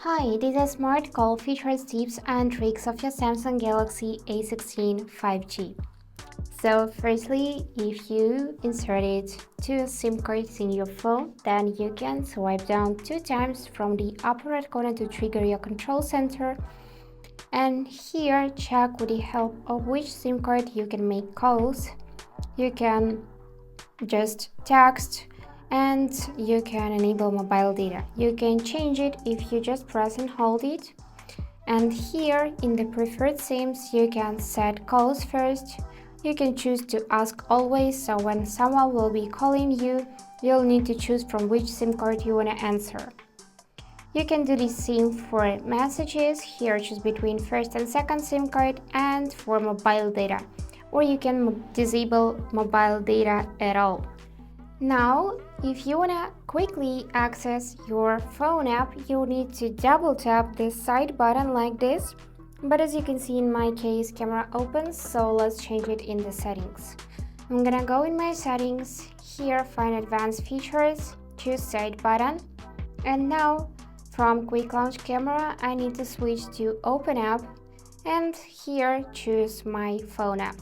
Hi, this is Smart Call features, tips and tricks of your Samsung Galaxy A16 5G. So firstly, if you inserted two SIM cards in your phone, then you can swipe down 2 times from the upper right corner to trigger your control center. And here, check with the help of which SIM card you can make calls. You can just text, and you can enable mobile data. You can change it if you just press and hold it. And here in the preferred SIMs, you can set calls first. You can choose to ask always, so when someone will be calling you, you'll need to choose from which SIM card you want to answer. You can do the same for messages. Here choose between first and second SIM card, and for mobile data, or you can disable mobile data at all. Now, if you wanna quickly access your phone app, you need to double tap this side button like this. But as you can see in my case, camera opens, so let's change it in the settings. I'm gonna go in my settings, here find advanced features, choose side button, and now from quick launch camera, I need to switch to open app, and here choose my phone app.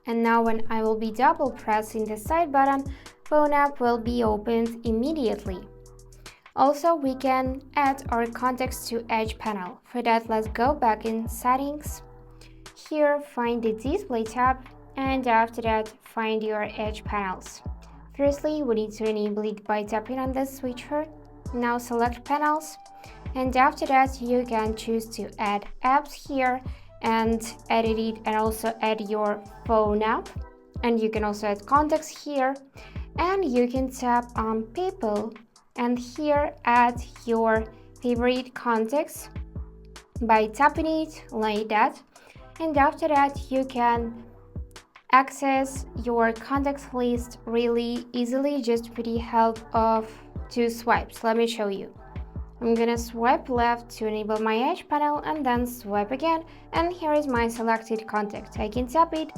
And now when I will be double pressing the side button, phone app will be opened immediately. Also, we can add our contacts to Edge panel. For that, let's go back in settings. Here, find the display tab, and after that, find your Edge panels. Firstly, we need to enable it by tapping on the switcher. Now select panels, and after that, you can choose to add apps here and edit it, and also add your phone app. And you can also add contacts here, and you can tap on people and here add your favorite contacts by tapping it like that. And after that, you can access your contacts list really easily just with the help of 2 swipes. Let me show you. I'm gonna swipe left to enable my Edge panel, and then swipe again, and here is my selected contact. I can tap it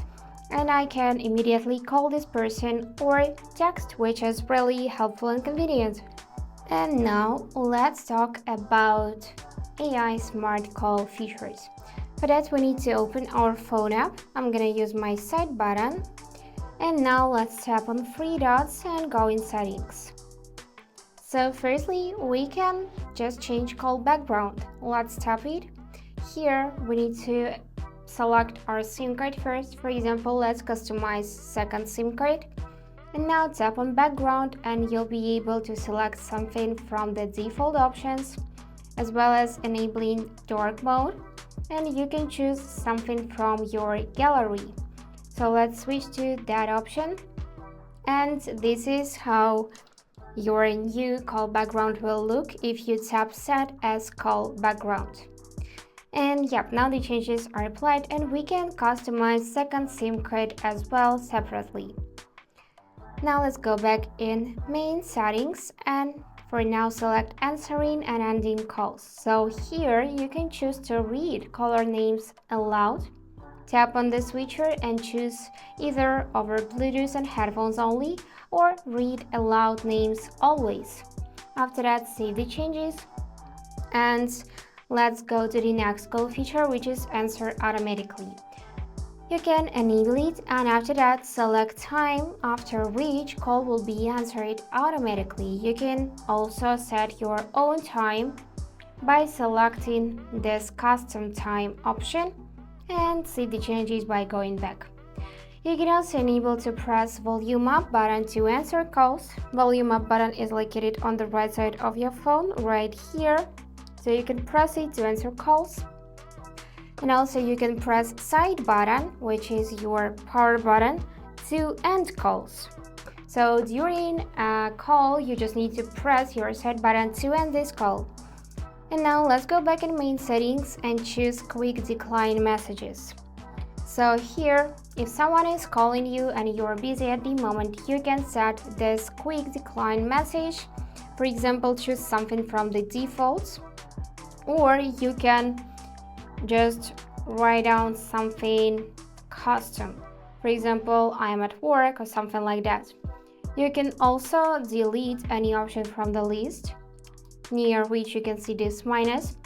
and I can immediately call this person or text, which is really helpful and convenient. And now let's talk about AI smart call features. For that, we need to open our phone app. I'm gonna use my side button, and now let's tap on 3 dots and go in settings. So firstly, we can just change call background. Let's tap it. Here we need to select our SIM card first. For example, let's customize second SIM card. And now tap on background, and you'll be able to select something from the default options, as well as enabling dark mode. And you can choose something from your gallery. So let's switch to that option. And this is how your new call background will look if you tap set as call background. And yep, now the changes are applied, and we can customize second SIM card as well separately. Now let's go back in main settings, and for now select answering and ending calls. So here you can choose to read caller names aloud. Tap on the switcher and choose either over Bluetooth and headphones only, or read aloud names always. After that, save the changes, and let's go to the next call feature, which is answer automatically. You can enable it, and after that, select time after which call will be answered automatically. You can also set your own time by selecting this custom time option, and see the changes by going back. You can also enable to press volume up button to answer calls. Volume up button is located on the right side of your phone right here, so you can press it to answer calls. And also you can press side button, which is your power button, to end calls. So during a call, you just need to press your side button to end this call. And now let's go back in main settings and choose quick decline messages. So here, if someone is calling you and you're busy at the moment, you can set this quick decline message. For example, choose something from the defaults, or you can just write down something custom. For example, I am at work or something like that. You can also delete any option from the list. near which you can see this minus.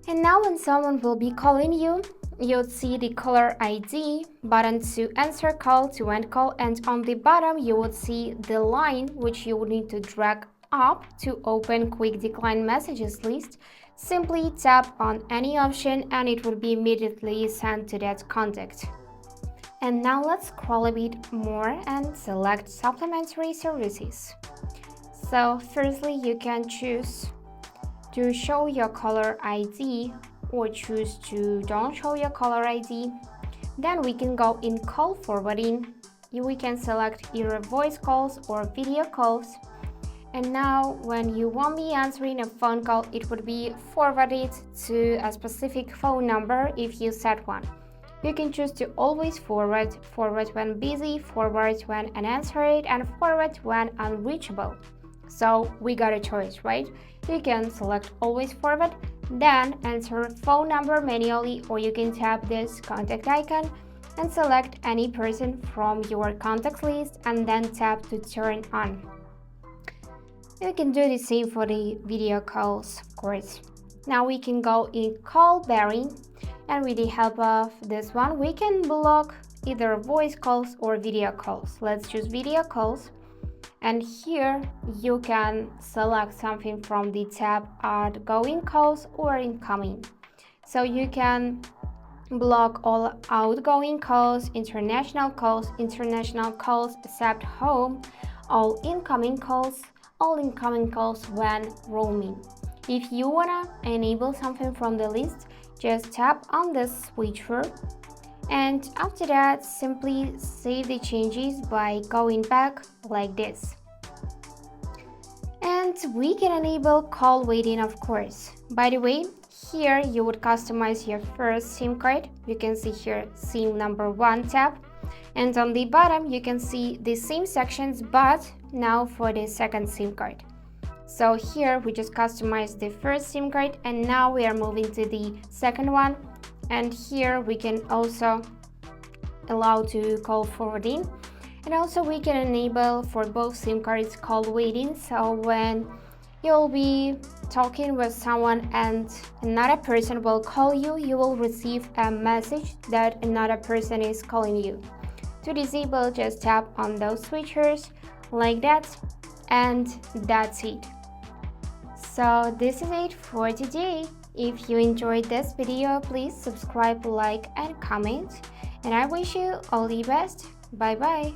And now when someone will be calling you, you'll see the caller ID button to answer call, to end call, and on the bottom you would see the line which you would need to drag up to open quick decline messages list. Simply tap on any option and it will be immediately sent to that contact. And now let's scroll a bit more and select supplementary services. So firstly, you can choose to show your caller ID or choose to don't show your caller ID. Then we can go in call forwarding. We can select either voice calls or video calls. And now when you won't be answering a phone call, it would be forwarded to a specific phone number if you set one. You can choose to always forward when busy, forward when unanswered, and forward when unreachable. So we got a choice, right? You can select always forward, then enter phone number manually, or you can tap this contact icon and select any person from your contacts list and then tap to turn on. You can do the same for the video calls, of course. Now we can go in call bearing, and with the help of this one, we can block either voice calls or video calls. Let's choose video calls. And here you can select something from the tab outgoing calls or incoming. So you can block all outgoing calls, international calls except home, all incoming calls when roaming. If you wanna enable something from the list, just tap on the switcher, and after that simply save the changes by going back like this. And we can enable call waiting, of course. By the way, here you would customize your first SIM card. You can see here SIM number 1 tab, and on the bottom you can see the SIM sections, but now for the second SIM card. So here we just customize the first SIM card, and now we are moving to the second one. And here we can also allow to call forwarding, and also we can enable for both SIM cards call waiting. So when you'll be talking with someone and another person will call you, you will receive a message that another person is calling you. To disable, just tap on those switchers like that, and that's it. So this is it for today. If you enjoyed this video, please subscribe, like, and comment. And I wish you all the best. Bye bye.